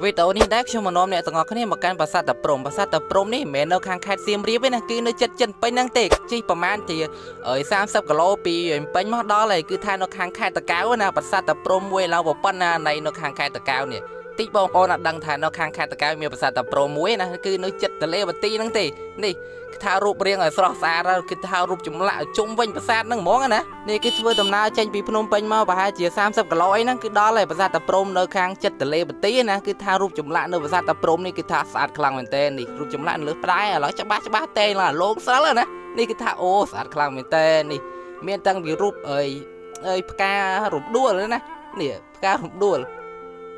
វីដេអូនេះដែរខ្ញុំមកនាំអ្នកទាំងអស់គ្នាមកកាន់ប្រាសាទតាព្រំនេះមិនមែននៅខាងខេត្តសៀមរាបទេណាគឺនៅចិត្តចិនពេញហ្នឹងទេជិះប្រហែលជា30 គីឡូពីពេញមកដល់ហើយគឺថានៅខាងខេត្តតាកែវណាប្រាសាទតាព្រំមួយឡើងប៉ុណ្ណានៃនៅខាងខេត្តតាកែវនេះតិចបងប្អូនអត់ដឹងថានៅខាងខេត្តតាកែវមានប្រាសាទតាព្រំមួយណាគឺនៅចិត្តទលេវទីហ្នឹងទេនេះគឺថារូបរាងឲ្យស្រស់ស្អាតគឺថារូបចម្លាក់ជុំវិញប្រាសាទហ្នឹងហ្មងណានេះគឺធ្វើដំណើរចេញពីភ្នំពេញមកប្រហែលជា30 គីឡូអីហ្នឹងគឺដល់ហើយប្រាសាទតាព្រំនៅខាងចិត្តទលេវទីណាគឺថារូបចម្លាក់នៅប្រាសាទតាព្រំនេះគឺថាស្អាតខ្លាំងមែនទែននេះរូបចម្លាក់នៅលើផ្តែរឥឡូវច្បាស់តែងឡើងលោកសិលណានេះគឺថាអូស្អាតខ្លាំងមែនទែននេះមានតាំងពីរូបផ្ការំដួលណានេះផ្ការំដួល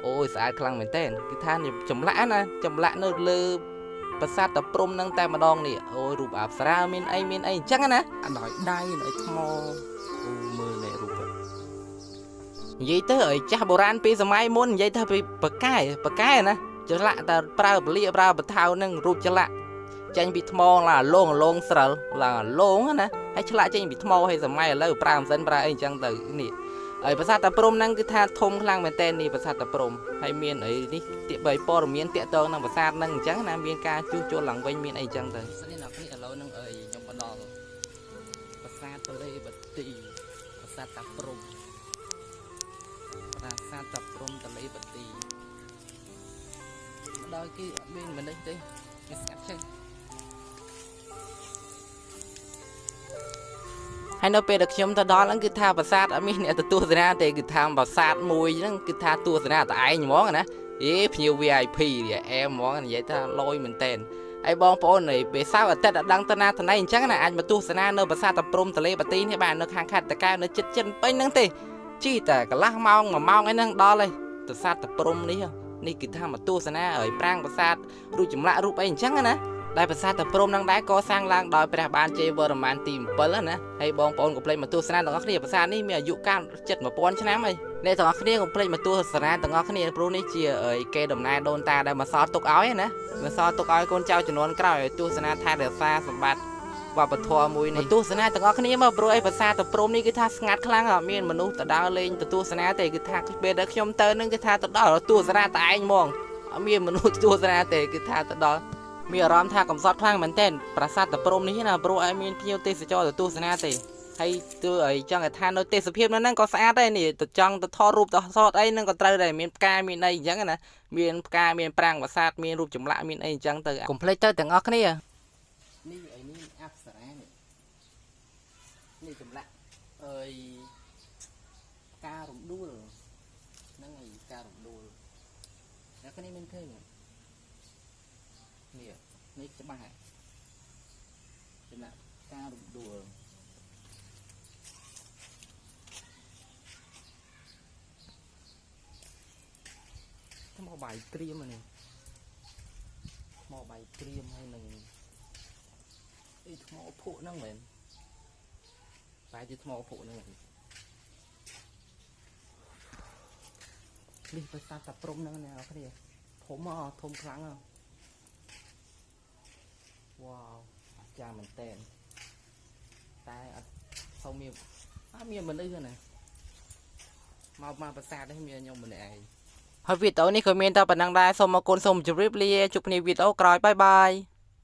អូយស្អាតខ្លាំងមែនទែនគឺថាចម្លាក់ណាចម្លាក់នៅលើប្រាសាទតាព្រំនឹងតែម្ដងនេះអូយរូបអប្សរាមានអីអញ្ចឹងណាអត់ដោយដៃដោយថ្មអូមើលនេះរូបនិយាយទៅឲ្យចាស់បុរាណពីសម័យមុននិយាយថាពីបកែណាចម្លាក់តែប្រើពលាប្រើបថៅនឹងរូបចម្លាក់ចេញពីថ្មឡើងលងស្រិលឡើងលងណាហើយឆ្លាក់ចេញពីថ្មឲ្យសម័យឥឡូវប្រើមិនសិនប្រើអីអញ្ចឹងទៅនេះហើយប្រាសាទតាព្រំហ្នឹងគឺថាធំខ្លាំងមែនតើនេះប្រាសាទតាព្រំហើយមានអីនេះទាបព័ត៌មានតាក់ទងនឹងប្រាសាទហ្នឹងអញ្ចឹងណាមានការជួសជុលឡើងវិញមានអីអញ្ចឹងទៅនេះអ្នកនេះឥឡូវហ្នឹងខ្ញុំមកដល់ប្រាសាទទលេបទីប្រាសាទតាព្រំទលេបទីមកដល់គេអត់មានមនុស្សទេគេស្ងាត់ចេះហើយនៅពេលដែលខ្ញុំទៅដល់ហ្នឹងគឺថាប្រាសាទអត់មានអ្នកទៅទស្សនាទេគឺថាប្រាសាទមួយហ្នឹងគឺថាទស្សនាតែឯងហ្មងណាភ្ញៀវ VIP អែហ្មងនិយាយថាលយមែនតែនហើយបងប្អូនពេលសៅរ៍អាទិត្យអត់ដឹងទៅណាទៅណីអញ្ចឹងណាអាចមកទស្សនានៅប្រាសាទតាព្រំទលេបទីនេះបាននៅខាងខេត្តតាកែវនៅចិត្តចិនពេញហ្នឹងទេជិះតែកន្លះម៉ោង1 ម៉ោងអីហ្នឹងដល់ហើយប្រាសាទតាព្រំនេះគឺថាមកទស្សនាហើយប្រាង្គប្រាសាទរូបចម្លាក់រូបអីអញ្ចឹងណាដែលប្រាសាទតាព្រំនឹងដែរកសាងឡើងដោយព្រះបាទជ័យវរ្ម័នទី 7 ណាហើយបងប្អូនកុំភ្លេចមកទស្សនាទាំងអស់គ្នាប្រាសាទនេះមានអាយុកាលជិត 1000 ឆ្នាំហើយអ្នកទាំងអស់គ្នាកុំភ្លេចមកទស្សនាទាំងអស់គ្នាព្រោះនេះជាគេដំណើរដូនតាដែលមកសល់ទុកឲ្យណាមកសល់ទុកឲ្យកូនចៅជំនាន់ក្រោយឲ្យទស្សនាថែរក្សាសម្បត្តិវប្បធម៌មួយនេះទស្សនាទាំងអស់គ្នាមកព្រោះប្រាសាទតាព្រំនេះគឺថាស្ងាត់ខ្លាំងអត់មានមនុស្សទៅដើរលេងទៅទស្សនាទេគឺថាពេលដែលខ្ញុំទៅនឹងគឺថាទៅដល់ទស្សនាតែឯងហ្មងអត់មានមនុស្សទស្សនាទេគឺថាទៅដល់មានអារម្មណ៍ថាកំសត់ខ្លាំងមែនទែនប្រាសាទតាព្រំនេះណាព្រោះឲ្យមានភ្ញៀវទេសចរទៅទស្សនាទេហើយទើអីចង់ឲ្យថានៅទេសភាពនៅហ្នឹងក៏ស្អាតដែរនេះទៅចង់ទៅថតរូបទៅសតអីហ្នឹងក៏ត្រូវដែរមានផ្កាមានអីអញ្ចឹងណាមានផ្កាមានប្រាង្គប្រាសាទមានរូបចម្លាក់មានអីអញ្ចឹងទៅកុំភ្លេចទៅទាំងអស់គ្នានេះអប្សរានេះចម្លាក់ផ្ការំដួលហ្នឹងឯងផ្ការំដួលអ្នកគ្នាមានឃើញនេះច្បាស់ចម្លាក់ការរំដួលថ្មបាយក្រៀមនេះថ្មបាយក្រៀមហើយនឹងថ្មភក់ហ្នឹងមែនតែជាថ្មភក់ហ្នឹងនេះប្រាសាទតាព្រំហ្នឹងអ្នកគ្នាធំខ្លាំងវ៉ាវអាចារ្យមែនតើតែអត់សូវមានមនុស្សណាមកប្រាសាទនេះមានខ្ញុំម្នាក់ឯងហើយវីដេអូនេះក៏មានតែប៉ុណ្ណឹងដែរសូមអរគុណសូមជម្រាបលាជួបគ្នាវីដេអូក្រោយបាយ